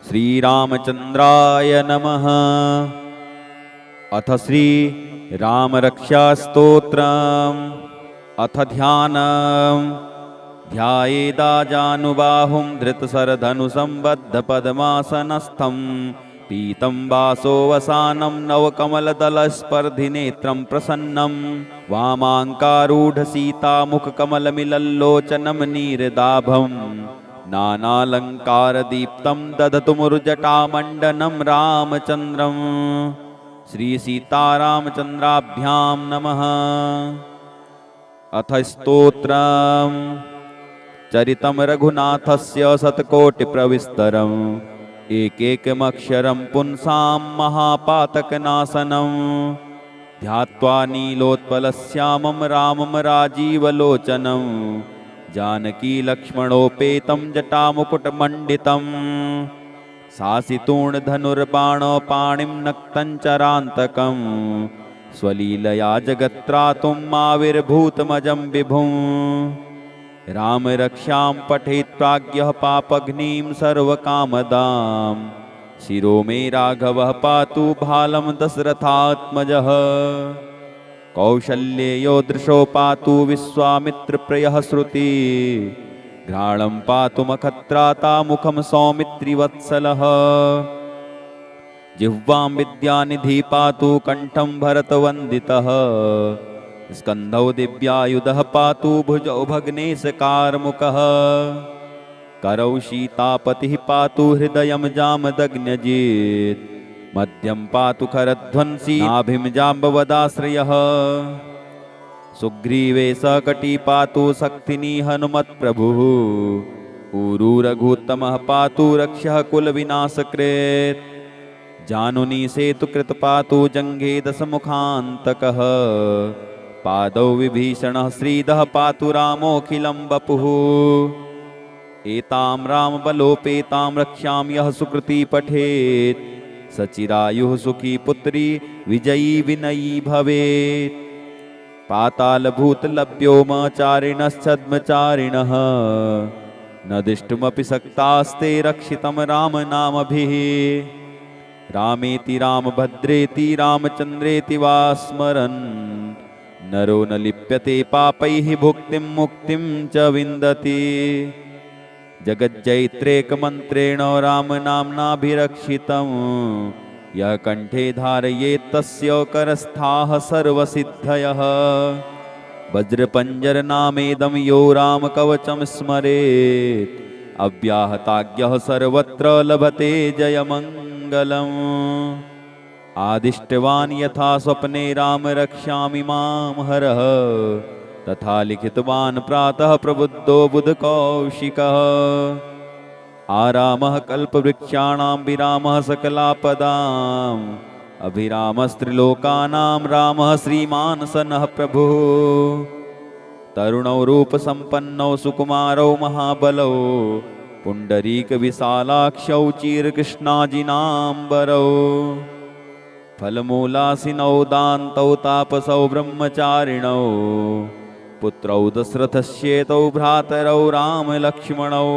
श्रीरामचन्द्राय नमः। अथ श्री रामरक्षास्तोत्रम्। अथ ध्यानम्। ध्यायेदाजानुबाहुं धृतशरधनुसंबद्धपद्मासनस्थं पीतं नवकमलदलस्पर्धिनेत्रं प्रसन्नं वामाङ्कारूढसीतामुखकमलमिलल्लोचनं नीरदाभं नानालङ्कारदीप्तं दधतुमुर्जटामण्डनं रामचन्द्रं। श्रीसीतारामचन्द्राभ्यां नमः। अथ स्तोत्रम्। चरितं रघुनाथस्य शतकोटिप्रविस्तरम् एकैकमक्षरं पुंसां महापातकनाशनं ध्यात्वा नीलोत्पलश्यामं रामं राजीवलोचनं जानकी लक्ष्मणोपेतं जटामुकुटमण्डितं शासितूर्णधनुर्बाणपाणिं नक्तञ्चरान्तकं स्वलीलया जगत्त्रातुं आविर्भूतमजं विभुं रामरक्षां पठेत् प्राज्ञः पापघ्नीं सर्वकामदां शिरो मे राघवः पातु भालं दशरथात्मजः कौशल्येयो दृशो पातु विश्वामित्रप्रियः श्रुति घ्राणं पातु मखत्राता मुखं सौमित्रिवत्सलः जिह्वां विद्यानिधि पातु कंठं भरतवन्दितः स्कन्धौ दिव्यायुधः पातु भुजौ भग्नेशकारमुकः करौ सीतापतिः पातु हृदयं जामदग्न्यजित् मध्यं पातु खरध्वंसी नाभिं जाम्बवदाश्रयः सुग्रीवे सकटी पातु शक्तिनी हनुमत्प्रभुः ऊरू रघुत्तमः पातु रक्षः कुलविनाशकृत् जानुनी सेतुकृत पातु जङ्घे दशमुखान्तकः पादौ विभीषणः श्रीदः पातु रामोऽखिलं वपुः एतां रामबलोपेतां रक्षां यः सुकृती पठेत् सचिरायुः सुखी पुत्री विजयी विनयी भवेत् पातालभूतलभ्यो चारिणश्छद्मचारिणः न दिष्टुमपि सक्तास्ते रक्षितं रामनामभिः रामेति रामभद्रेति रामचन्द्रेति वा स्मरन् नरो न लिप्यते पापैः भुक्तिं मुक्तिं च विन्दति जगज्जैत्रेकमन्त्रेण रामनाम्नाभिरक्षितं यः कण्ठे धारयेत् तस्य करस्थाः सर्वसिद्धयः वज्रपञ्जरनामेदं यो रामकवचं स्मरेत् अव्याहताज्ञः सर्वत्र लभते जयमङ्गलम् आदिष्टवान् यथा स्वप्ने राम रक्षामि मां हरः तथा लिखितवान् प्रातः प्रबुद्धो बुधकौशिकः आरामः कल्पवृक्षाणां विरामः सकलापदाम् अभिरामस्त्रिलोकानां रामः श्रीमान् स नः प्रभुः तरुणौ रूपसम्पन्नौ सुकुमारौ महाबलौ पुण्डरीकविशालाक्षौ चिरकृष्णाजिनाम्बरौ फलमूलासिनौ दान्तौ तापसौ ब्रह्मचारिणौ पुत्रौ दशरथस्येतौ भ्रातरौ रामलक्ष्मणौ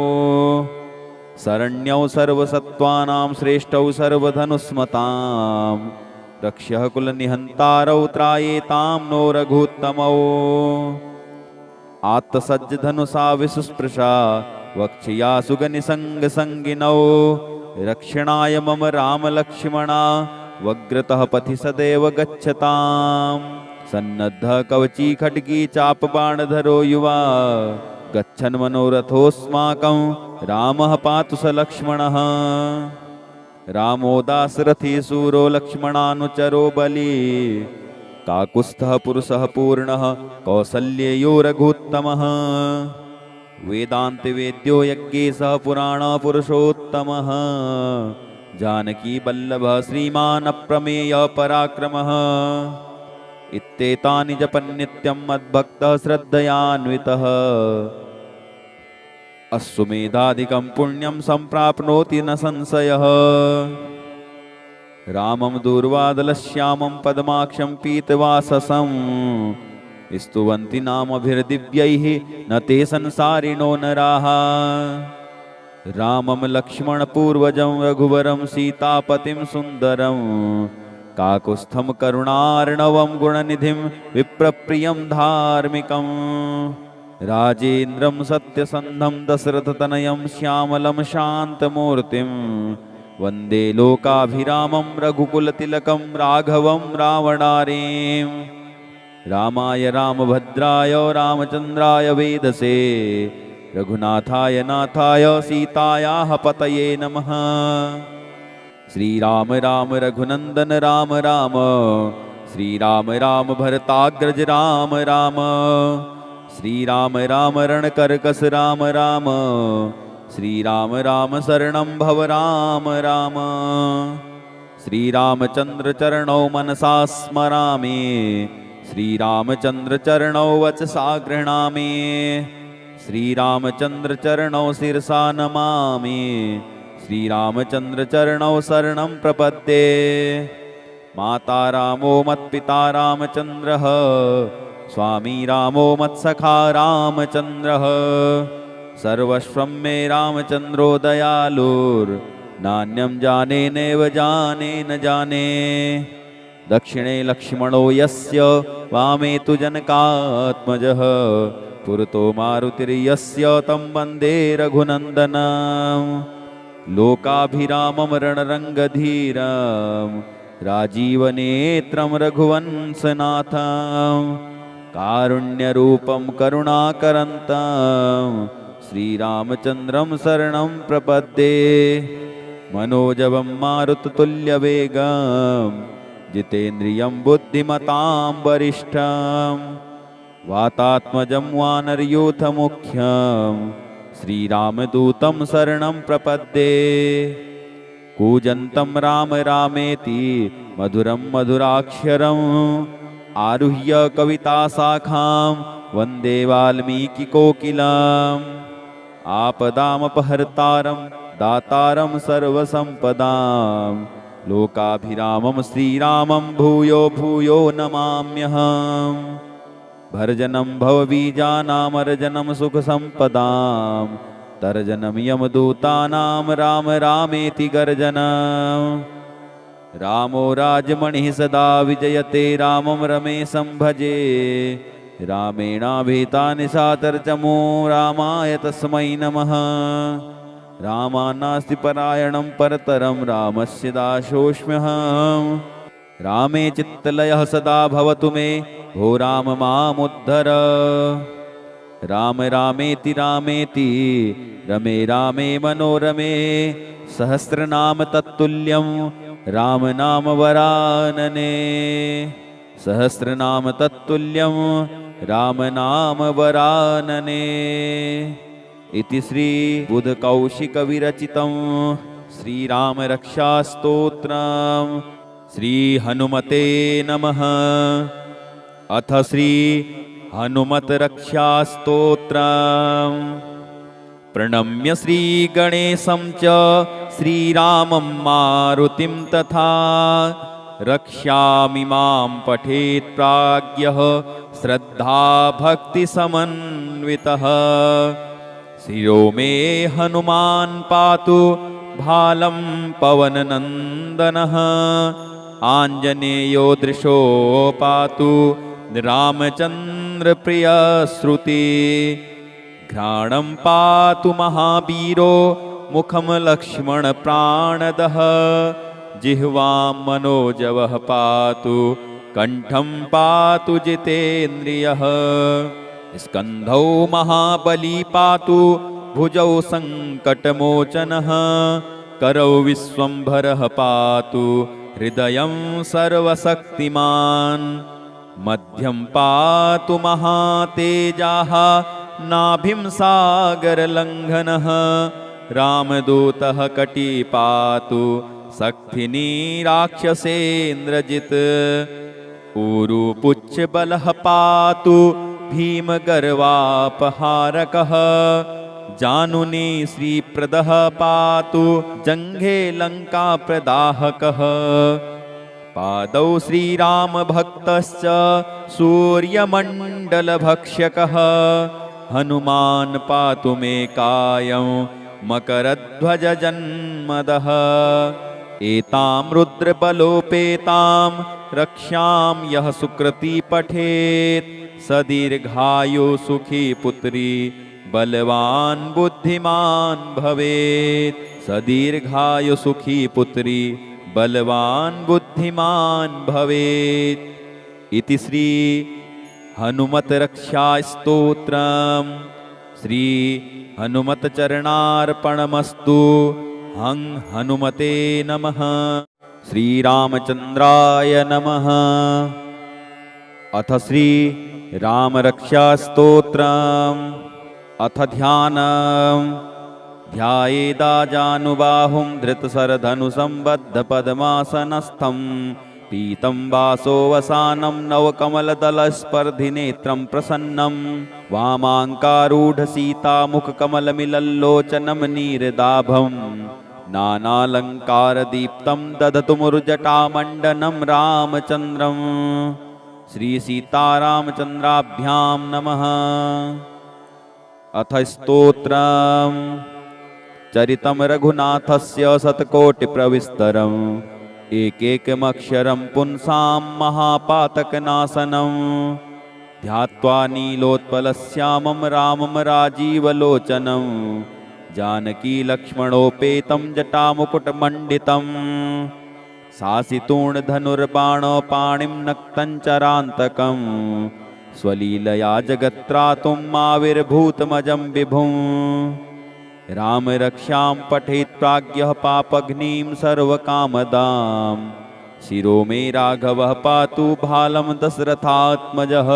शरण्यौ सर्वसत्त्वानां श्रेष्ठौ सर्वधनुस्मतां रक्ष्यः कुलनिहन्तारौ त्रायेतां नो रघुत्तमौ आत्तसज्जधनुषा विसुस्पृशा वक्ष्या सुगनिसङ्गसङ्गिनौ रक्षणाय मम रामलक्ष्मणा वग्रतः पथि सदैव गच्छताम् सन्नद्धः कवची खड्गी चापबाणधरो युवा गच्छन् मनोरथोऽस्माकं रामः पातु स लक्ष्मणः रामो दाशरथी शूरो लक्ष्मणानुचरो बली काकुत्स्थः पुरुषः पूर्णः कौसल्येयो रघुत्तमः वेदान्तवेद्यो यज्ञेशः पुराणपुरुषोत्तमः जानकी वल्लभः श्रीमान् अप्रमेयः पराक्रमः इत्येतानि जपन्नित्यं मद्भक्तः श्रद्धयान्वितः अश्वमेधादिकं पुण्यं सम्प्राप्नोति न संशयः रामं दूर्वादलश्यामं पद्माक्षं पीतवाससं स्तुवन्ति नामभिर्दिव्यैः न ते संसारिणो नराः रामं लक्ष्मणपूर्वजं रघुवरं सीतापतिं सुन्दरं काकुत्स्थं करुणार्णवं गुणनिधिं विप्रप्रियं धार्मिकं राजेन्द्रं सत्यसन्धं दशरथतनयं श्यामलं शान्तमूर्तिं वन्दे लोकाभिरामं रघुकुलतिलकं राघवं रावणारीं रामाय रामभद्राय रामचन्द्राय वेदसे रघुनाथाय नाथाय सीतायाः पतये नमः। श्रीराम राम रघुनन्दन राम राम श्रीराम राम भरताग्रज राम राम श्रीराम राम रणकर्कश राम राम श्रीराम राम शरणं भव राम राम श्रीरामचन्द्र चरणौ मनसा स्मरामि श्रीरामचन्द्र चरणौ वचसा गृह्णामि श्रीरामचन्द्र चरणौ शिरसा नमामि श्रीरामचन्द्र चरणौ शरणं प्रपद्ये माता रामो मत्पिता रामचन्द्रः स्वामी रामो मत्सखा रामचन्द्रः सर्वस्वं मे रामचन्द्रो दयालुर्नान्यं जाने नैव जाने न जाने दक्षिणे लक्ष्मणो यस्य वामे तु जनकात्मजः पुरतो मारुतिर्यस्य तं वन्दे रघुनन्दनं लोकाभिरामं रणरङ्गधीरं राजीवनेत्रं रघुवंशनाथं कारुण्यरूपं करुणाकरन्तं श्रीरामचन्द्रं शरणं प्रपद्ये मनोजवं मारुततुल्यवेगं जितेन्द्रियं बुद्धिमतां वरिष्ठं वातात्मजं वानरयूथमुख्यं श्रीरामदूतं शरणं प्रपद्ये कूजन्तं राम रामेति मधुरं मधुराक्षरम् आरुह्य कविताशाखां वन्दे वाल्मीकिकोकिलम् आपदामपहर्तारं दातारं सर्वसम्पदां लोकाभिरामं श्रीरामं भूयो भूयो नमाम्यहम् भर्जनं भवबीजानामर्जनं सुखसम्पदां तर्जनं यमदूतानां राम रामेति गर्जनं रामो राजमणिः सदा विजयते रामं रमेशं भजे रामेणाभिता निशाचरचमो रामाय तस्मै नमः रामानास्ति परायणं परतरं रामस्य दासोऽस्म्यहम् रामे चित्तलयः सदा भवतु मे भो राम मामुद्धर राम रामेति रामेति रमे रामे मनोरमे सहस्रनाम तत्तुल्यं राम नाम वरानने सहस्रनाम तत्तुल्यं राम नाम वरानने इति श्री बुधकौशिकविरचितं श्रीराम रक्षास्तोत्रम् श्री हनुमते नमः। अथ श्री हनुमत रक्षास्तोत्रम् प्रणम्य श्री गणेशं च श्रीरामं मारुतिं तथा रक्षामि मां पठेत् प्राज्ञः श्रद्धा भक्ति समन्वितः शिरो मे हनुमान् पातु भालं पवननन्दनः आञ्जनेयो दृशो पातु रामचन्द्रप्रियश्रुति घ्राणं पातु महावीरो मुखं लक्ष्मणप्राणदः जिह्वां मनोजवः पातु कण्ठं पातु जितेन्द्रियः स्कन्धौ महाबली पातु भुजौ सङ्कटमोचनः करौ विश्वम्भरः पातु हृदयं सर्वशक्तिमान् मध्यं पातु महातेजाः नाभिं सागरलङ्घनः रामदूतः कटी पातु शक्तिनी राक्षसेन्द्रजित् ऊरुपुच्छबलः पातु भीमगर्वापहारकः जानुनी श्रीप्रदः पातु जङ्घे लङ्काप्रदाहकः पादौ श्रीरामभक्तश्च सूर्यमण्डलभक्षकः हनुमान् पातु मे कायं मकरध्वजजन्मदः एतां रुद्रबलोपेतां रक्ष्यां यः सुकृती पठेत् स दीर्घायु सुखी पुत्री बलवान् बुद्धिमान् भवेत् स दीर्घायु सुखी पुत्री बलवान् बुद्धिमान् भवेत् इति श्री हनुमत रक्षा स्तोत्रम् श्री हनुमत चरणार्पणमस्तु। हं हनुमते नमः। श्री रामचंद्राय नमः। अथ श्री राम रक्षा स्तोत्रम्। अथ ध्यानम्। ध्यायेदाजानुबाहुं धृतशरधनुसंबद्धपद्मासनस्थं पीतं वासोवसानं नवकमलदलस्पर्धिनेत्रं प्रसन्नं वामाङ्कारूढसीतामुखकमलमिलल्लोचनं नीरदाभं नानालङ्कारदीप्तं दधतुमुरुजटामण्डनं रामचन्द्रम्। श्रीसीतारामचन्द्राभ्यां नमः। अथ स्तोत्रम्। चरितं रघुनाथस्य शतकोटिप्रविस्तरम् एकैकमक्षरं पुंसां महापातकनाशनं ध्यात्वा नीलोत्पलश्यामं रामं राजीवलोचनं जानकी लक्ष्मणोपेतं जटामुकुटमण्डितं शासितूर्णधनुर्बाणपाणिं नक्तं चरान्तकं स्वलीलया जगत्त्रातुम् आविर्भूतमजं विभुम्। राम रक्षां पठेत् प्राज्ञः पापघ्नीं सर्वकामदां शिरो मे राघवः पातु भालं दशरथात्मजः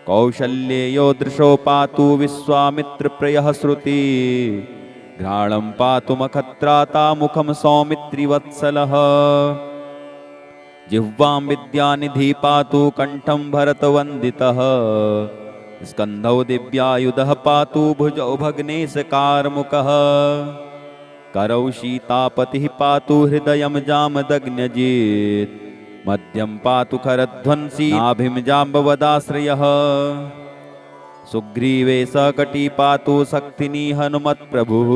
कौशल्येयो दृशो पातु विश्वामित्रप्रियः श्रुति घ्राणं पातु मखत्राता मुखं सौमित्रिवत्सलः जिह्वां विद्यानिधि पातु कण्ठं भरतवन्दितः स्कन्धौ दिव्यायुधः पातु भुजौ भग्नेशकारमुकः करौ सीतापतिः पातु हृदयं जामदग्न्यजित् मध्यं पातु खरध्वंसी नाभिं जाम्बवदाश्रयः सुग्रीवे सकटी पातु शक्तिनी हनुमत्प्रभुः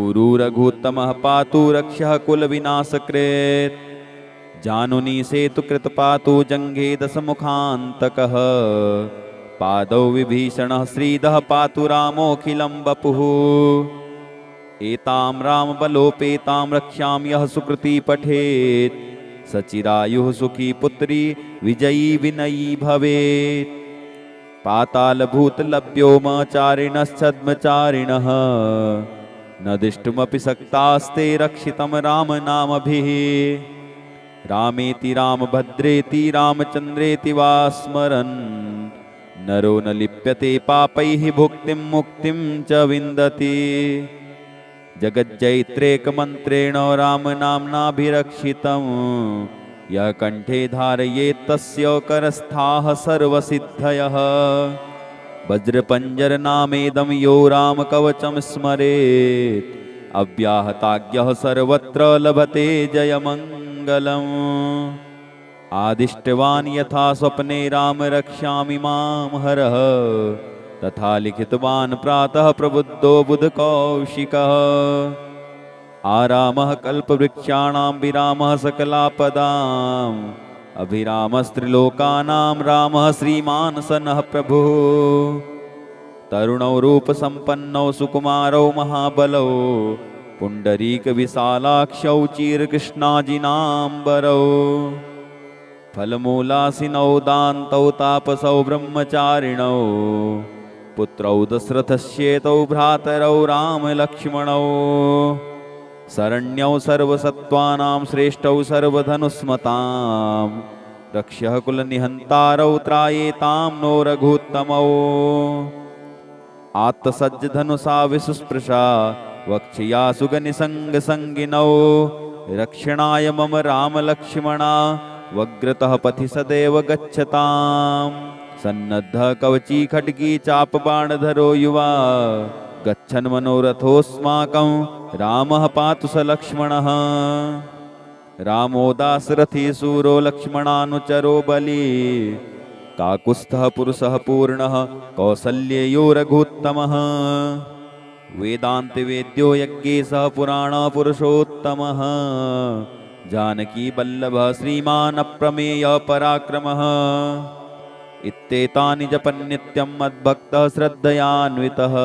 ऊरू रघुत्तमः पातु रक्षः कुलविनाशकृत् जानुनी सेतुकृत पातु जङ्घे दशमुखान्तकः पादौ विभीषणः श्रीदः पातु रामोऽखिलं वपुः एतां रामबलोपेतां रक्ष्यां यः सुकृती पठेत् सचिरायुः सुखी पुत्री विजयी विनयी भवेत् पातालभूतलभ्योमचारिणश्छद्मचारिणः न दिष्टुमपि सक्तास्ते रक्षितं रामनामभिः रामेति रामभद्रेति रामचन्द्रेति वा स्मरन् नरो न लिप्यते पापैः भुक्तिं मुक्तिं च विन्दति जगज्जैत्रेकमन्त्रेण रामनाम्नाभिरक्षितं यः कण्ठे धारयेत् तस्य करस्थाः सर्वसिद्धयः वज्रपञ्जरनामेदं यो रामकवचं स्मरेत् अव्याहताज्ञः सर्वत्र लभते जयमङ्गलम् आदिष्टवान् यथा स्वप्ने राम रक्ष्यामि मां हरः तथा लिखितवान् प्रातः प्रबुद्धो बुधकौशिकः आरामः कल्पवृक्षाणां विरामः सकलापदाम् अभिरामस्त्रिलोकानां रामः श्रीमान् सनः प्रभुः तरुणौ रूपसम्पन्नौ सुकुमारौ महाबलौ पुण्डरीकविशालाक्षौ चीरकृष्णाजिनाम्बरौ फलमूलासिनौ दान्तौ तापसौ ब्रह्मचारिणौ पुत्रौ दशरथस्येतौ भ्रातरौ रामलक्ष्मणौ शरण्यौ सर्वसत्त्वानां श्रेष्ठौ सर्वधनुस्मतां रक्ष्यः कुलनिहन्तारौ त्रायेतां नो रघुत्तमौ आत्तसज्जधनुषा विसुस्पृशा वक्ष्या सुगनिसङ्गसङ्गिनौ रक्षणाय मम रामलक्ष्मणा वग्रतः पथि सदैव गच्छताम् सन्नद्धः कवची खड्गी चापबाणधरो युवा गच्छन् मनोरथोऽस्माकं रामः पातु स लक्ष्मणः रामो दाशरथी सूरो लक्ष्मणानुचरो बली काकुत्स्थः पुरुषः पूर्णः कौसल्येयो रघुत्तमः वेदान्तवेद्यो यज्ञेशः पुराणपुरुषोत्तमः जानकीवल्लभः श्रीमान् अप्रमेयः पराक्रमः इत्येतानि जपन्नित्यं मद्भक्तः श्रद्धयान्वितः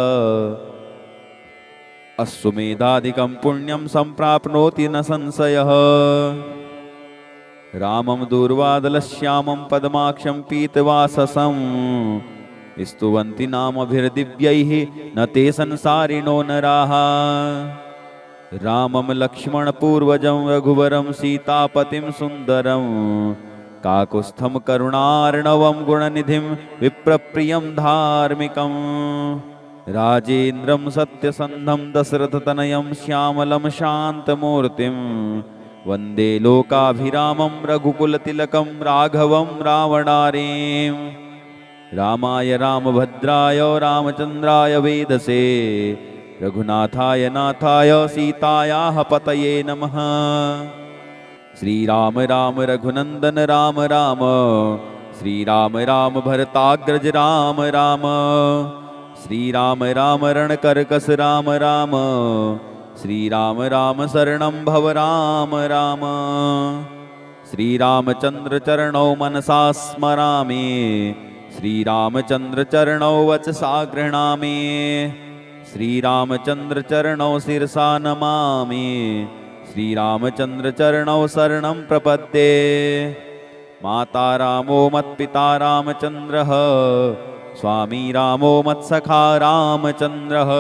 अश्वमेधाधिकं पुण्यं सम्प्राप्नोति न संशयः रामं दूर्वादलश्यामं पद्माक्षं पीतवाससं स्तुवन्ति नामभिर्दिव्यैः न ते संसारिणो नराः रामं लक्ष्मणपूर्वजं रघुवरं सीतापतिं सुन्दरं काकुत्स्थं करुणार्णवं गुणनिधिं विप्रप्रियं धार्मिकं राजेन्द्रं सत्यसन्धं दशरथतनयं श्यामलं शान्तमूर्तिं वन्दे लोकाभिरामं रघुकुलतिलकं राघवं रावणारीं रामाय रामभद्राय रामचन्द्राय वेदसे रघुनाथाय नाथाय सीतायाः पतये नमः। श्रीराम राम रघुनन्दन राम राम श्रीराम राम भरताग्रज राम राम श्रीराम राम रणकर्कश राम राम श्रीराम राम शरणं भव राम राम श्रीरामचन्द्र चरणौ मनसा स्मरामि श्रीरामचन्द्र चरणौ वचसा गृह्णामि श्रीरामचन्द्र चरणौ शिरसा नमामि श्रीरामचन्द्र चरणौ शरणं प्रपद्ये माता रामो मत्पिता रामचन्द्रः स्वामी रामो मत्सखा रामचन्द्रः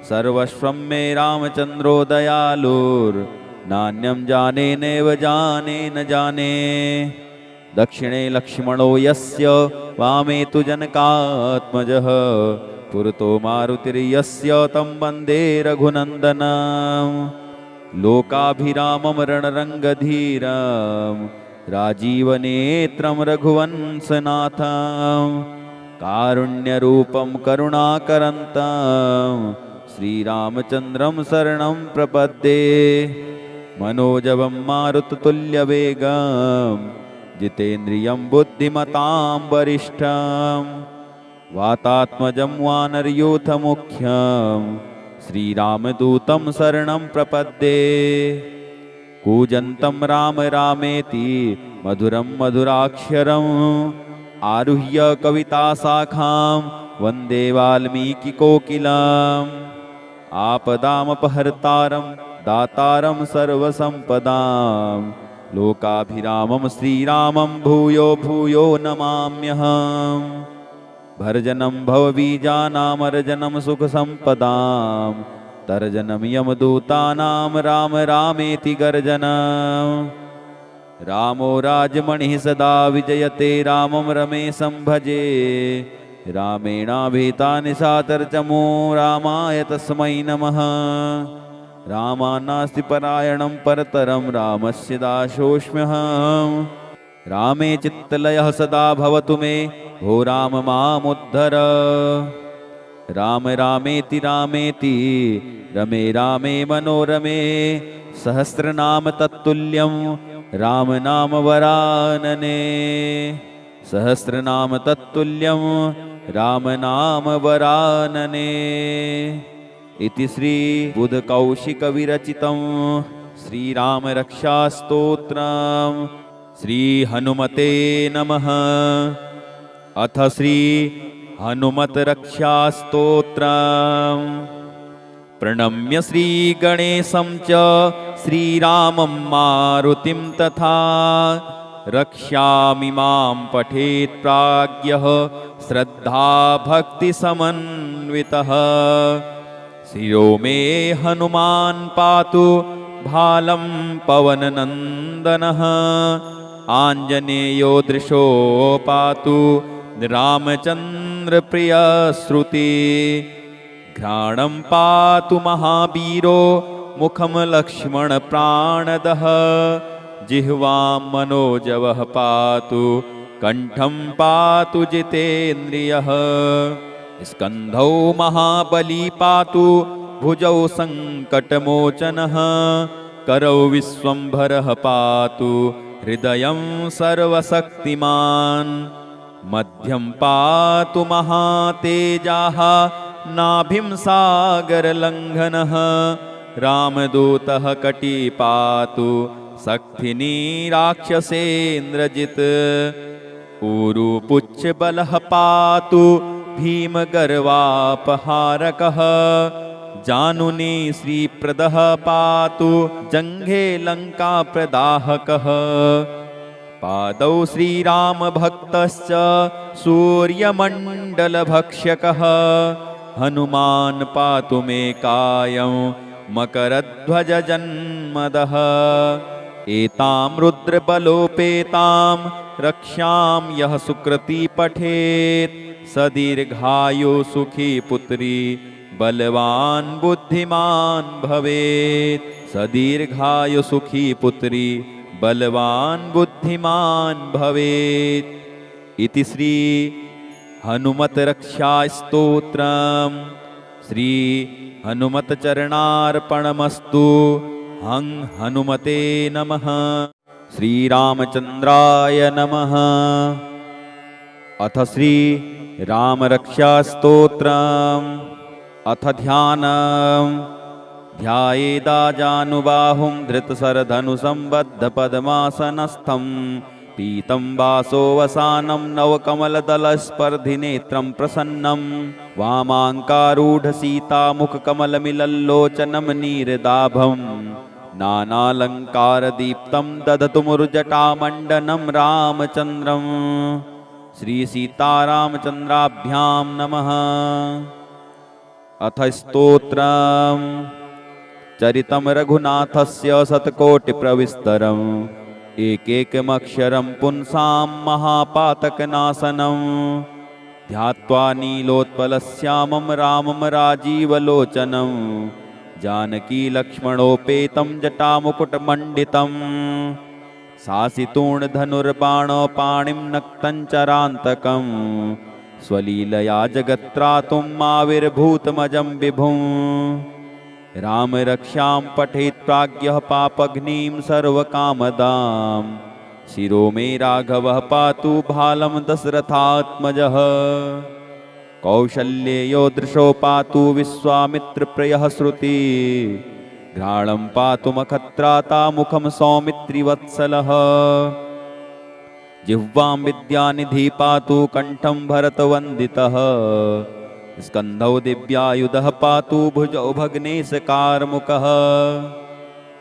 सर्वस्वं मे रामचन्द्रो दयालुर्नान्यं जाने नैव जाने न जाने दक्षिणे लक्ष्मणो यस्य वामे तु जनकात्मजः पुरतो मारुतिर्यस्य तं वन्दे रघुनन्दनं लोकाभिरामं रणरङ्गधीरं राजीवनेत्रं रघुवंशनाथं कारुण्यरूपं करुणाकरन्तं श्रीरामचन्द्रं शरणं प्रपद्ये मनोजवं मारुततुल्यवेगं जितेन्द्रियं बुद्धिमतां वरिष्ठं वातात्मजं वानरयूथमुख्यं श्रीरामदूतं शरणं प्रपद्ये कूजन्तं राम रामेति मधुरं मधुराक्षरम् आरुह्य कविताशाखां वन्दे वाल्मीकिकोकिलम् आपदामपहर्तारं दातारं सर्वसम्पदां लोकाभिरामं श्रीरामं भूयो भूयो नमाम्यहम् भर्जनं भवबीजानामर्जनं सुखसम्पदां तर्जनं यमदूतानां राम रामेति गर्जनं रामो राजमणिः सदा विजयते रामं रमेशं भजे रामेणाभीता निशाचरचमो रामाय तस्मै नमः रामानास्ति परायणं परतरं रामस्य दासोऽस्म्यहम् रामे चित्तलयः सदा भवतु मे भो राम मामुद्धर राम रामेति रामेति रमे रामे मनोरमे सहस्रनाम तत्तुल्यं राम नाम वरानने सहस्रनाम तत्तुल्यं राम नाम वरानने इति श्री बुधकौशिकविरचितं श्रीराम रक्षास्तोत्रम् श्री हनुमते नमः। अथ श्री हनुमत रक्षास्तोत्रम् प्रणम्य श्री गणेशं च श्रीरामं मारुतिं तथा रक्ष्यामि मां पठेत् प्राज्ञः श्रद्धा भक्ति समन्वितः शिरो मे हनुमान् पातु भालं पवननन्दनः आञ्जनेयो दृशो पातु रामचन्द्रप्रियश्रुति घ्राणं पातु महावीरो मुखं लक्ष्मणप्राणदः जिह्वां मनोजवः पातु कण्ठं पातु जितेन्द्रियः स्कन्धौ महाबली पातु भुजौ सङ्कटमोचनः करौ विश्वम्भरः पातु हृदयं सर्वशक्तिमान् मध्यं पातु महातेजाः नाभिं सागरलङ्घनः रामदूतः कटी पातु सक्थिनी राक्षसेन्द्रजित् ऊरुपुच्छबलः पातु भीमगर्वापहारकः जानुनी श्रीप्रदः पातु जङ्घे लङ्काप्रदाहकः पादौ श्रीरामभक्तश्च सूर्यमण्डलभक्ष्यकः हनुमान् पातु मे कायं मकरध्वजजन्मदः एतां रुद्रबलोपेतां रक्ष्यां यः सुकृती पठेत् स दीर्घायु सुखी पुत्री बलवान् बुद्धिमान् भवेत् स दीर्घायु सुखी पुत्री बलवान् बुद्धिमान् भवेत् इति श्री हनुमत रक्षा स्तोत्रम् श्री हनुमत चरणार्पणमस्तु। हं हनुमते नमः। श्रीरामचन्द्राय नमः। अथ श्री रामरक्षा स्तोत्रम् अथ ध्यानम् ध्यायेदाजानुबाहुं धृतशरधनुसंबद्धपद्मासनस्थं पीतं वासोवसानं नवकमलदलस्पर्धिनेत्रं प्रसन्नं वामाङ्कारूढसीतामुखकमलमिलल्लोचनं नीरदाभं नानालङ्कारदीप्तं दधतुमुर्जटामण्डनं रामचन्द्रम् श्रीसीतारामचन्द्राभ्यां नमः। अथ स्तोत्रम् चरितं रघुनाथस्य शतकोटिप्रविस्तरम् एकैकमक्षरं पुंसां महापातकनाशनं ध्यात्वा नीलोत्पलश्यामं रामं राजीवलोचनं जानकीलक्ष्मणोपेतं जटामुकुटमण्डितं शासितूर्णधनुर्बाणपाणिं नक्तं चरान्तकं स्वलीलया जगत्त्रातुम् आविर्भूतमजं विभुम् राम रक्षां पठेत् प्राज्ञः पापघ्नीं सर्वकामदां शिरो मे राघवः पातु भालं दशरथात्मजः कौशल्येयो दृशो पातु विश्वामित्रप्रियः श्रुति घ्राणं पातु मखत्राता मुखं सौमित्रिवत्सलः जिह्वां विद्यानिधि पातु कण्ठं भरतवन्दितः स्कन्धौ दिव्यायुधः पातु भुजौ भग्नेशकारमुकः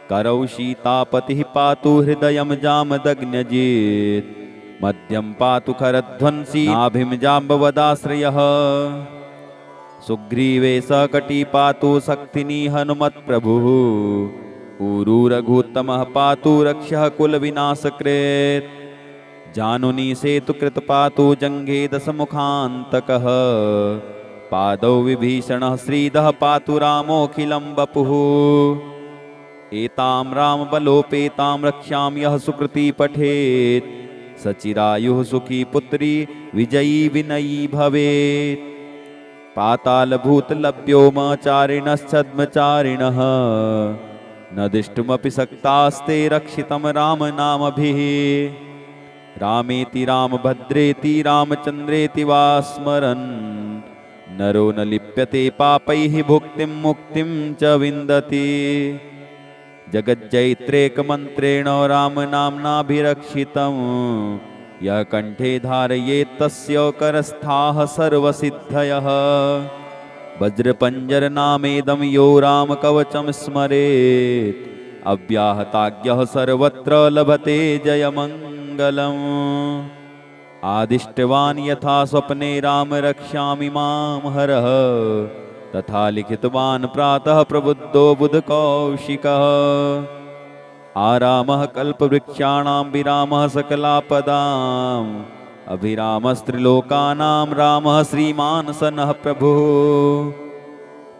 करौ सीतापतिः पातु हृदयं जामदग्न्यजित् मध्यं पातु खरध्वंसी नाभिं जाम्बवदाश्रयः सुग्रीवे सकटी पातु शक्तिनी हनुमत्प्रभुः ऊरू रघुत्तमः पातु रक्षः कुलविनाशकृत् जानुनी सेतुकृत पातु जङ्घे दशमुखान्तकः पादौ विभीषणः श्रीदः पातु रामोऽखिलं वपुः एतां रामबलोपेतां रक्ष्यां यः सुकृती पठेत् सचिरायुः सुखी पुत्री विजयी विनयी भवेत् पातालभूतलभ्योमचारिणश्छद्मचारिणः न दिष्टुमपि सक्तास्ते रक्षितं रामनामभिः रामेति रामभद्रेति रामचन्द्रेति वा स्मरन् नरो न लिप्यते पापैः भुक्तिं मुक्तिं च विन्दति जगज्जैत्रेकमन्त्रेण रामनाम्नाभिरक्षितं यः कण्ठे धारयेत् तस्य करस्थाः सर्वसिद्धयः वज्रपञ्जरनामेदं यो रामकवचं स्मरेत् अव्याहताज्ञः सर्वत्र लभते जयमङ्गलम् आदिष्टवान् यथा स्वप्ने राम रक्ष्यामि मां हरः तथा लिखितवान् प्रातः प्रबुद्धो बुधकौशिकः आरामः कल्पवृक्षाणां विरामः सकलापदाम् अभिरामस्त्रिलोकानां रामः श्रीमान् स नः प्रभुः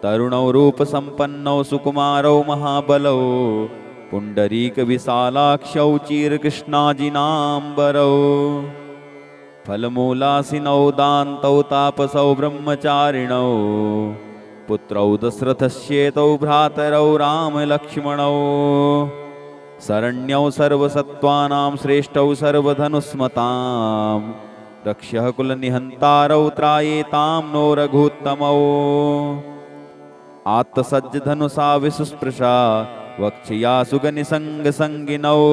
तरुणौ रूपसम्पन्नौ सुकुमारौ महाबलौ पुण्डरीकविशालाक्षौ चीरकृष्णाजिनाम्बरौ फलमूलासिनौ दान्तौ तापसौ ब्रह्मचारिणौ पुत्रौ दशरथस्येतौ भ्रातरौ रामलक्ष्मणौ शरण्यौ सर्वसत्त्वानां श्रेष्ठौ सर्वधनुस्मतां रक्ष्यः कुलनिहन्तारौ त्रायेतां नो रघुत्तमौ। आत्तसज्जधनुषा विसुस्पृशा वक्ष्या सुगनिसङ्गसङ्गिनौ।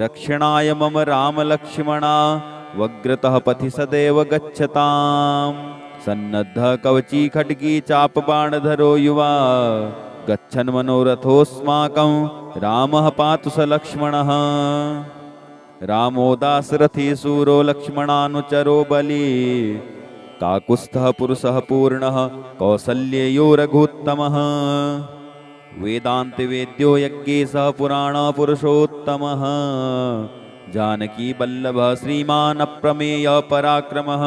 रक्षणाय मम रामलक्ष्मणा वग्रतः पथि सदैव गच्छताम्। सन्नद्धः कवची खड्गी चापबाणधरो युवा गच्छन् मनोरथोऽस्माकं रामः पातु स लक्ष्मणः। रामो दासरथी सूरो लक्ष्मणानुचरो बली काकुत्स्थः पुरुषः पूर्णः कौसल्ययो रघुत्तमः। वेदान्तवेद्यो यज्ञेशः पुराणपुरुषोत्तमः जानकी वल्लभः श्रीमान् अप्रमेयः पराक्रमः।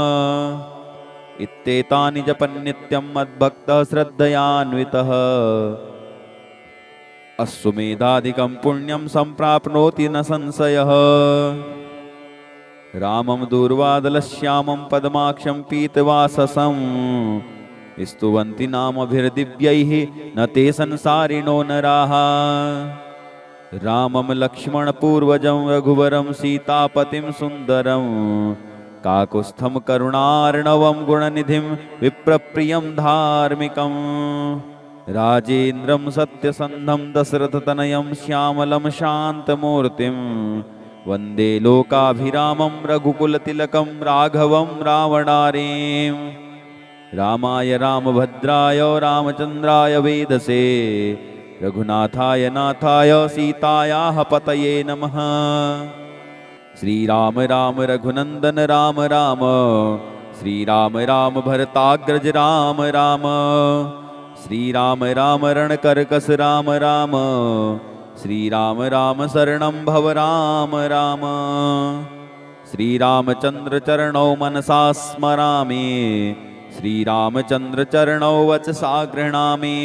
इत्येतानि जपन्नित्यं मद्भक्तः श्रद्धयान्वितः अश्वमेधादिकं पुण्यं सम्प्राप्नोति न संशयः। रामं दूर्वादलश्यामं पद्माक्षं पीतवाससं स्तुवन्ति नामभिर्दिव्यैः न ते संसारिणो नराः। रामं लक्ष्मणपूर्वजं रघुवरं सीतापतिं सुन्दरं काकुत्स्थं करुणार्णवं गुणनिधिं विप्रप्रियं धार्मिकं। राजेन्द्रं सत्यसन्धं दशरथतनयं श्यामलं शान्तमूर्तिं वन्दे लोकाभिरामं रघुकुलतिलकं राघवं रावणारीं। रामाय रामभद्राय रामचन्द्राय वेदसे रघुनाथाय नाथाय सीतायाः पतये नमः। श्रीराम राम रघुनन्दन राम राम श्रीराम राम भरताग्रज राम राम। श्रीराम राम रणकर्कस राम राम श्रीराम राम शरणं भव राम राम। श्रीरामचन्द्र चरणौ मनसा स्मरामि श्रीरामचन्द्र चरणौ वचसा गृह्णामि।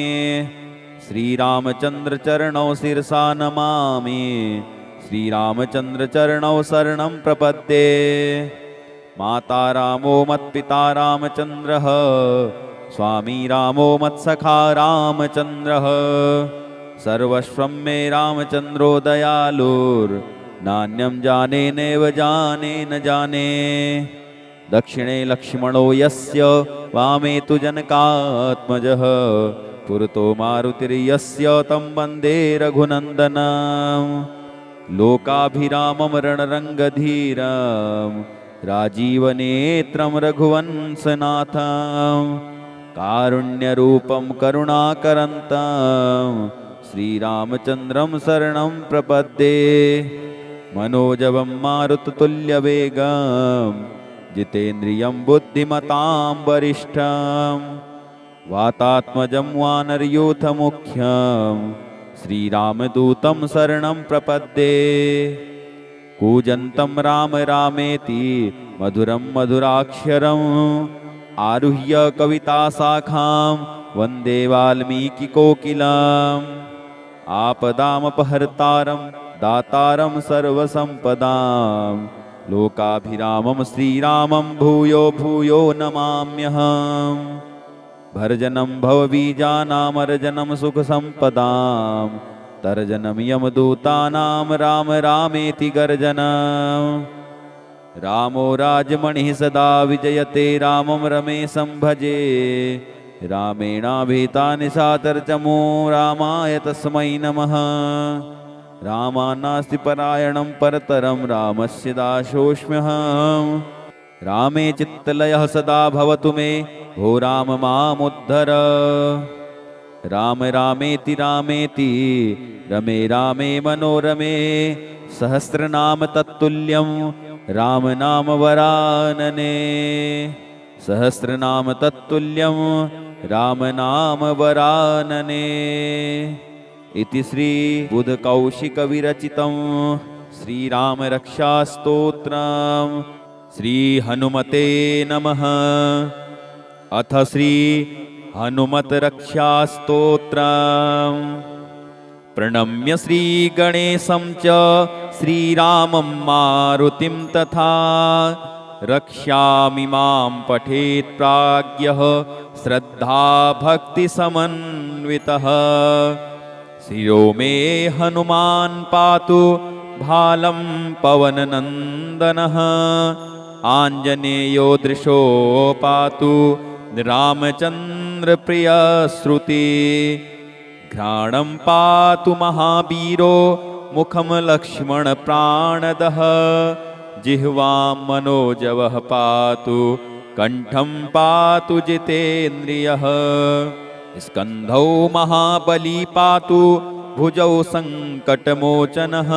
श्रीरामचन्द्र चरणौ शिरसा नमामि श्रीरामचन्द्र चरणौ शरणं प्रपद्ये। माता रामो मत्पिता रामचन्द्रः स्वामी रामो मत्सखा रामचन्द्रः। सर्वस्वं मे रामचन्द्रो दयालुर्नान्यं जाने नैव जाने न जाने। दक्षिणे लक्ष्मणो यस्य वामे तु जनकात्मजः पुरतो मारुतिर्यस्य तं वन्दे रघुनन्दनम्। लोकाभिरामं रणरङ्गधीरं राजीवनेत्रं रघुवंशनाथं कारुण्यरूपं करुणाकरन्तं श्रीरामचन्द्रं शरणं प्रपद्ये। मनोजवं मारुततुल्यवेगं जितेन्द्रियं बुद्धिमतां वरिष्ठं वातात्मजं वानरयूथमुख्यं श्रीरामदूतं शरणं प्रपद्ये। कूजन्तं राम रामेति मधुरं मधुराक्षरम् आरुह्य कविताशाखां वन्दे वाल्मीकिकोकिलम्। आपदामपहर्तारं दातारं सर्वसम्पदां लोकाभिरामं श्रीरामं भूयो भूयो नमाम्यहम्। भर्जनं भवबीजानामर्जनं सुखसम्पदां तर्जनं यमदूतानां राम रामेति गर्जनम्। रामो राजमणिः सदा विजयते रामं रमेशं भजे। रामेणाभिहिता निशाचरचमो रामाय तस्मै नमः। रामानास्ति परायणं परतरं रामस्य दासोऽस्म्यहम्। रामे चित्तलयः सदा भवतु मे भो राम मामुद्धर। राम रामेति रामेति रमे रामे मनोरमे सहस्रनाम तत्तुल्यं राम नाम वरानने। सहस्रनाम तत्तुल्यं राम नाम वरानने। इति श्री बुधकौशिकविरचितं श्रीराम रक्षास्तोत्रम् श्री हनुमते नमः। अथ श्री हनुमत रक्षास्तोत्रम्। प्रणम्य श्री गणेशं च श्रीरामं मारुतिं तथा रक्ष्यामि मां पठेत् प्राज्ञः श्रद्धा भक्तिसमन्वितः। शिरो मे हनुमान् पातु भालं पवननन्दनः आञ्जनेयो दृशो पातु रामचन्द्रप्रियश्रुति घ्राणं पातु महावीरो मुखं लक्ष्मणप्राणदः जिह्वां मनोजवः पातु कण्ठं पातु जितेन्द्रियः स्कन्धौ महाबली पातु भुजौ सङ्कटमोचनः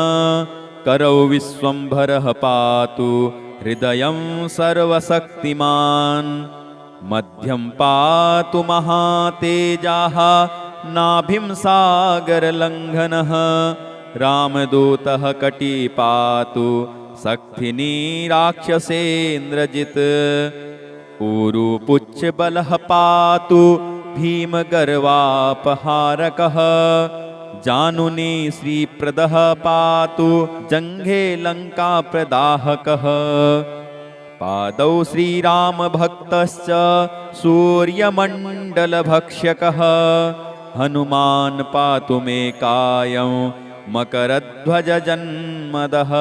करौ विश्वम्भरः पातु हृदयं सर्वशक्तिमान् मध्यं पातु महातेजाः नाभिं सागरलङ्घनः रामदूतः कटी पातु शक्तिनी राक्षसेन्द्रजित् ऊरुपुच्छबलः पातु भीमगर्वापहारकः जानुनी श्रीप्रदः पातु जङ्घे लङ्काप्रदाहकः पादौ श्रीरामभक्तश्च सूर्यमण्डलभक्ष्यकः हनुमान् पातु मे कायं मकरध्वजजन्मदः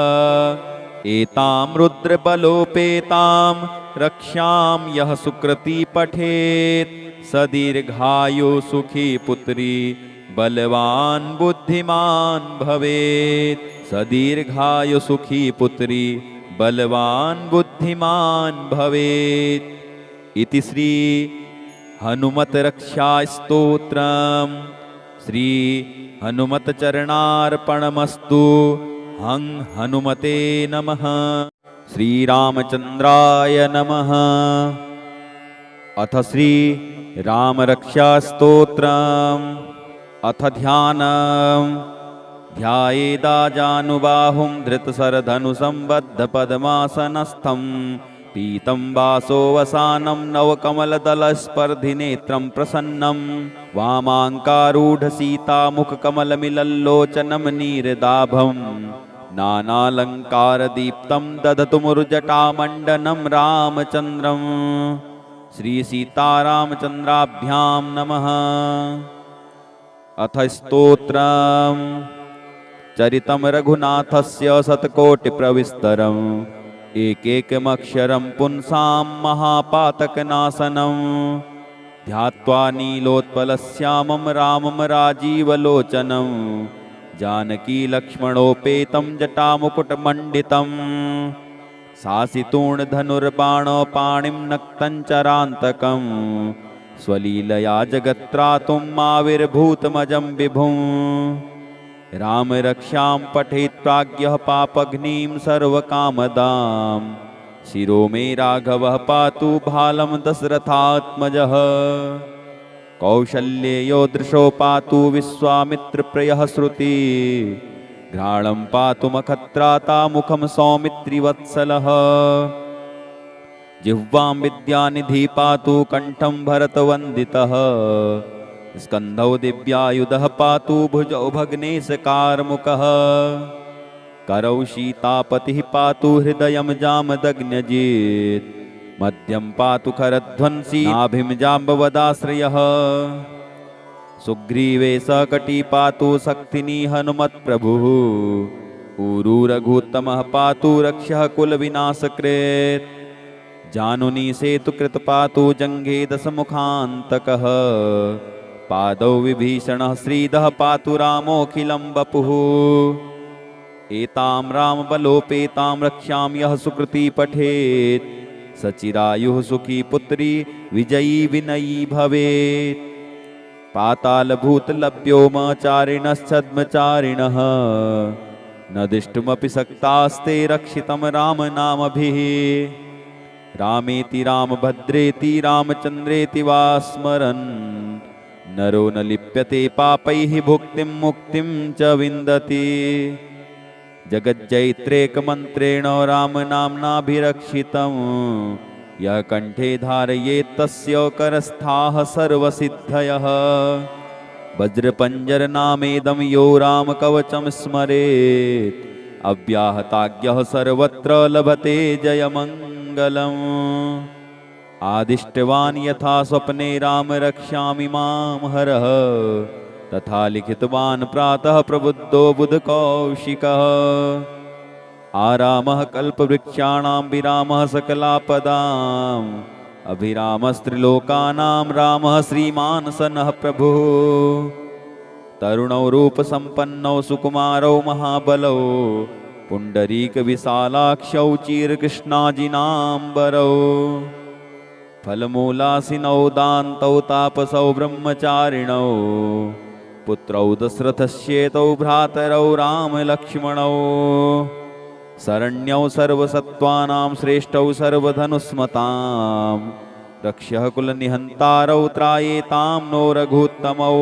एतां रुद्रबलोपेतां रक्ष्यां यः सुकृती पठेत् स दीर्घायु सुखी पुत्री बलवान् बुद्धिमान् भवेत् स दीर्घायु सुखी पुत्री बलवान् बुद्धिमान् भवेत् इति श्री हनुमत रक्षा स्तोत्रम् श्री हनुमत चरणार्पणमस्तु। हं हनुमते नमः। श्रीरामचन्द्राय नमः। अथ श्री रामरक्षा स्तोत्रम् अथ ध्यानम् ध्यायेदाजानुबाहुं धृतशरधनुसंबद्धपद्मासनस्थं पीतं वासोवसानं नवकमलदलस्पर्धिनेत्रं प्रसन्नं वामाङ्कारूढसीतामुखकमलमिलल्लोचनं नीरदाभं नानालङ्कारदीप्तं दधतुमुर्जटामण्डनं रामचन्द्रं श्रीसीतारामचन्द्राभ्यां नमः। अथ स्तोत्रम् चरितं रघुनाथस्य शतकोटिप्रविस्तरम् एकैकमक्षरं पुंसां महापातकनाशनं ध्यात्वा नीलोत्पलश्यामं रामं राजीवलोचनं जानकी लक्ष्मणोपेतं जटामुकुटमण्डितं सासितूर्णधनुर्बाणपाणिं नक्तं चरान्तकं स्वलीलया जगत्त्रातुं आविर्भूतमजं विभुं रामरक्षां पठेत् प्राज्ञः पापघ्नीं सर्वकामदां शिरो मे राघवः पातु भालं दशरथात्मजः कौशल्येयो दृशो पातु विश्वामित्रप्रियः श्रुति घ्राणं पातु मखत्राता मुखं सौमित्रिवत्सलः जिह्वां विद्यानिधि पातु कण्ठं भरतवन्दितः स्कन्धौ दिव्यायुधः पातु भुजौ भग्नेशकारमुकः करौ सीतापतिः पातु हृदयं जामदग्न्यजित् मध्यं पातु खरध्वंसी नाभिं जाम्बवदाश्रयः सुग्रीवे सकटी पातु शक्तिनी हनुमत्प्रभुः ऊरू रघुत्तमः पातु रक्षः कुलविनाशकृत् जानुनी सेतुकृत पातु जङ्घे दशमुखान्तकः पादौ विभीषणः श्रीदः पातु रामोऽखिलं वपुः एतां रामबलोपेतां रक्ष्यां यः सुकृती पठेत् सचिरायुः सुखी पुत्री विजयी विनयी भवेत् पातालभूतलभ्योमचारिणश्छद्मचारिणः न दिष्टुमपि सक्तास्ते रक्षितं रामनामभिः रामेति रामभद्रेति रामचन्द्रेति वा स्मरन् नरो न लिप्यते पापैः भुक्तिं मुक्तिं च विन्दति जगज्जैत्रेकमन्त्रेण रामनाम्नाभिरक्षितं यः कण्ठे धारयेत् तस्य करस्थाः सर्वसिद्धयः वज्रपञ्जरनामेदं यो रामकवचं स्मरेत् अव्याहताज्ञः सर्वत्र लभते जयमङ्गलम् आदिष्टवान् यथा स्वप्ने राम रक्ष्यामि मां हरः तथा लिखितवान् प्रातः प्रबुद्धो बुधकौशिकः आरामः कल्पवृक्षाणां विरामः सकलापदाम् अभिरामस्त्रिलोकानां रामः श्रीमान् स नः प्रभुः। तरुणौ रूपसम्पन्नौ सुकुमारौ महाबलौ पुण्डरीकविशालाक्षौ चीरकृष्णाजिनाम्बरौ फलमूलासिनौ दान्तौ तापसौ ब्रह्मचारिणौ पुत्रौ दशरथस्येतौ भ्रातरौ रामलक्ष्मणौ शरण्यौ सर्वसत्त्वानां श्रेष्ठौ सर्वधनुस्मतां रक्ष्यः कुलनिहन्तारौ त्रायेतां नो रघुत्तमौ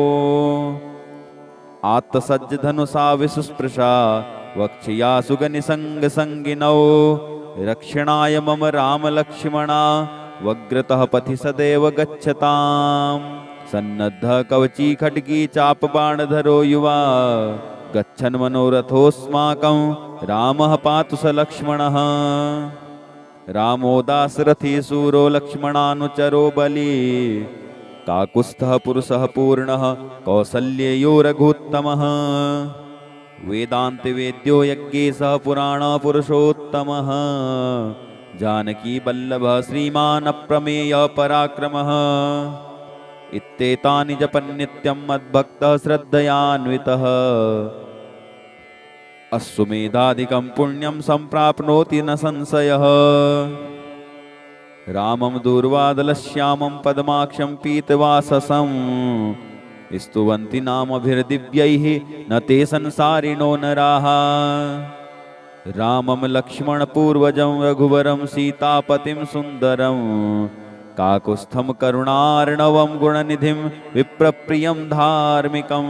आत्तसज्जधनुषा विसुस्पृशा वक्ष्या सुगनिसङ्गसङ्गिनौ रक्षणाय मम रामलक्ष्मणा वग्रतः पथि सदैव गच्छताम् सन्नद्धः कवची खड्गी चापबाणधरो युवा गच्छन् मनोरथोऽस्माकं रामः पातु स लक्ष्मणः। रामो दाशरथी सूरो लक्ष्मणानुचरो बली काकुत्स्थः पुरुषः पूर्णः कौसल्ययो रघुत्तमः वेदान्तवेद्यो यज्ञेशः पुराणपुरुषोत्तमः जानकी वल्लभः श्रीमान् अप्रमेयः पराक्रमः इत्येतानि जपन्नित्यं मद्भक्तः श्रद्धयान्वितः अश्वमेधादिकं पुण्यं सम्प्राप्नोति न संशयः। रामं दूर्वादलश्यामं पद्माक्षं पीतवाससं स्तुवन्ति नामभिर्दिव्यैः न ते संसारिणो नराः। रामं लक्ष्मणपूर्वजं रघुवरं सीतापतिं सुन्दरं काकुत्स्थं करुणार्णवं गुणनिधिं विप्रप्रियं धार्मिकं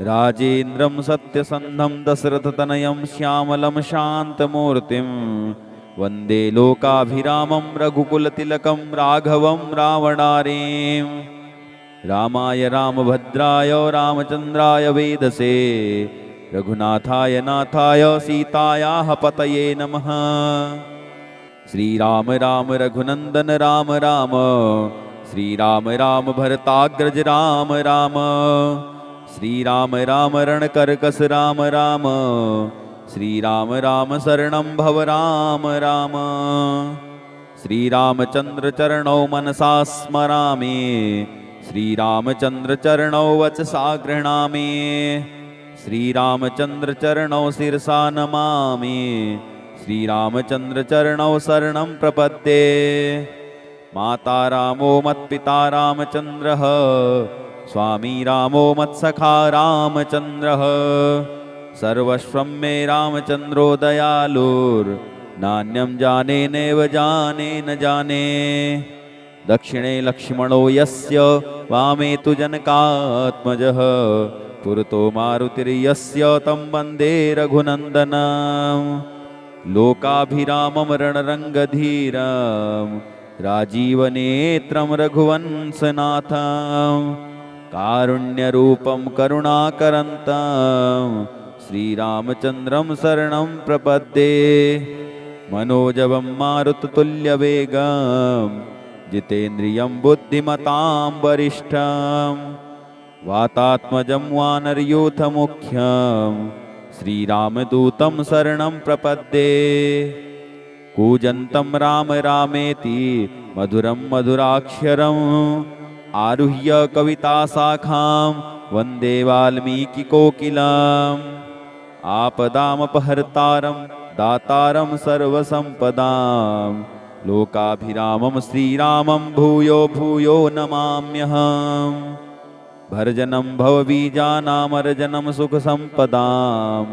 राजेन्द्रं सत्यसन्धं दशरथतनयं श्यामलं शान्तमूर्तिं वन्दे लोकाभिरामं रघुकुलतिलकं राघवं रावणारीं। रामाय रामभद्राय रामचन्द्राय वेदसे रघुनाथाय नाथाय सीतायाः पतये नमः। श्रीराम राम रघुनन्दन राम राम श्रीराम राम भरताग्रज राम राम श्रीराम राम रणकर्कश राम राम श्रीराम राम शरणं भव राम राम। श्रीरामचन्द्र चरणौ मनसा स्मरामि श्रीरामचन्द्र चरणौ वचसा गृह्णामि श्रीरामचन्द्र चरणौ शिरसा नमामि श्रीरामचन्द्र चरणौ शरणं प्रपद्ये। माता रामो मत्पिता रामचन्द्रः स्वामी रामो मत्सखा रामचन्द्रः सर्वस्वं मे रामचन्द्रो दयालुर्नान्यं जाने नैव जाने न जाने। दक्षिणे लक्ष्मणो यस्य वामे तु जनकात्मजः पुरतो मारुतिर्यस्य तं वन्दे रघुनन्दनम्। लोकाभिरामं रणरङ्गधीरं राजीवनेत्रं रघुवंशनाथं कारुण्यरूपं करुणाकरन्तं श्रीरामचन्द्रं शरणं प्रपद्ये। मनोजवं मारुततुल्यवेगं जितेन्द्रियं बुद्धिमतां वरिष्ठं वातात्मजं वानरयूथमुख्यं श्रीरामदूतं शरणं प्रपद्ये। कूजन्तं राम रामेति मधुरं मधुराक्षरम् आरुह्य कविताशाखां वन्दे वाल्मीकिकोकिलम्। आपदामपहर्तारं दातारं सर्वसम्पदां लोकाभिरामं श्रीरामं भूयो भूयो नमाम्यहम्। भर्जनं भवबीजानामर्जनं सुखसम्पदां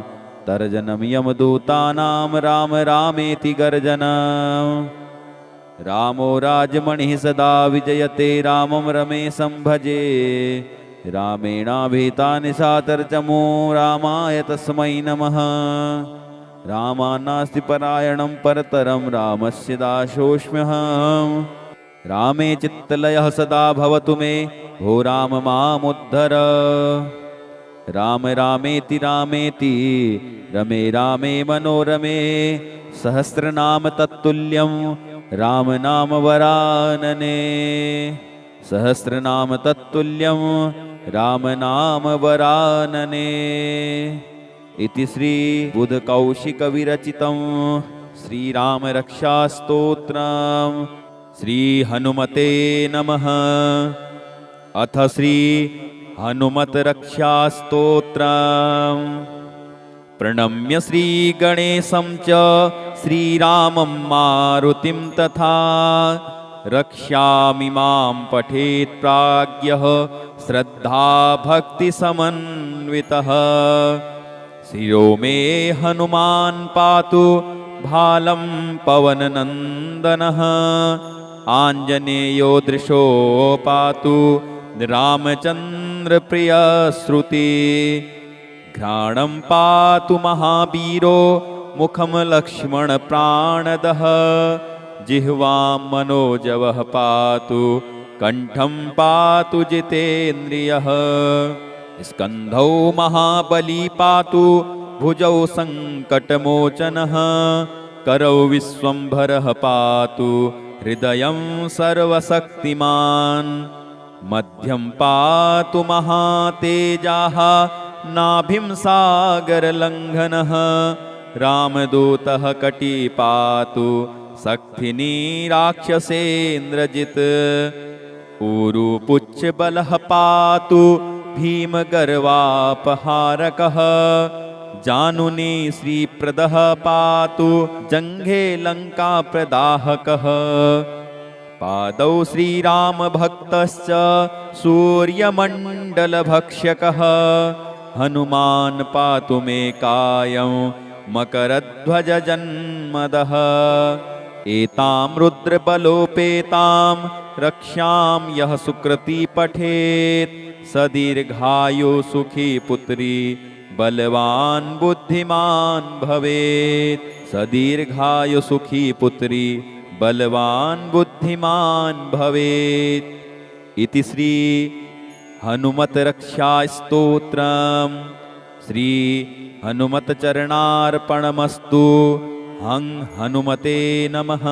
तर्जनं यमदूतानां राम रामेति गर्जनं। रामो राजमणिः सदा विजयते रामं रमेशं भजे रामेणाभिहितानिशातर्चमो रामाय तस्मै नमः। रामान्नास्ति परायणं परतरं रामस्य दासोऽस्म्यहम्। रामे चित्तलयः सदा भवतु मे भो राम मामुद्धर। राम रामेति रामेति रमे रामे मनोरमे सहस्रनाम तत्तुल्यं राम नाम वरानने। सहस्रनाम तत्तुल्यं राम नाम वरानने। इति श्री बुधकौशिकविरचितं श्रीरामरक्षास्तोत्रम् श्री हनुमते नमः। अथ श्री हनुमद्रक्षास्तोत्रम्। प्रणम्य श्रीगणेशं च श्रीरामं मारुतिं तथा रक्षामिमां पठेत् प्राज्ञः श्रद्धाभक्तिसमन्वितः। शिरो मे हनुमान् पातु भालं पवननन्दनः। आञ्जनेयो दृशो पातु रामचन्द्रप्रियश्रुति। घ्राणं पातु महावीरो मुखं लक्ष्मणप्राणदः। जिह्वां मनोजवः पातु कण्ठं पातु जितेन्द्रियः। स्कन्धौ महाबली पातु भुजौ सङ्कटमोचनः। करौ विश्वम्भरः पातु हृदयं सर्वशक्तिमान्। मध्यं पातु महातेजाः नाभिं सागरलङ्घनः। रामदूतः कटी पातु शक्तिनी राक्षसेन्द्रजित्। ऊरुपुच्छबलः पातु भीमगर्वापहारकः। जानुनी श्रीप्रदः पातु जङ्घे लङ्काप्रदाहकः। पादौ श्रीरामभक्तश्च सूर्यमण्डलभक्षकः। हनुमान् पातु मे कायं मकरध्वजजन्मदः। एतां रुद्रबलोपेतां रक्षां यः सुकृती पठेत् स दीर्घायु सुखी पुत्री बलवान् बुद्धिमान् भवेत्। स दीर्घायु सुखी पुत्री बलवान् बुद्धिमान् भवेत्। इति श्री हनुमद्रक्षास्तोत्रम् श्री हनुमत्चरणार्पणमस्तु। हं हनुमते नमः।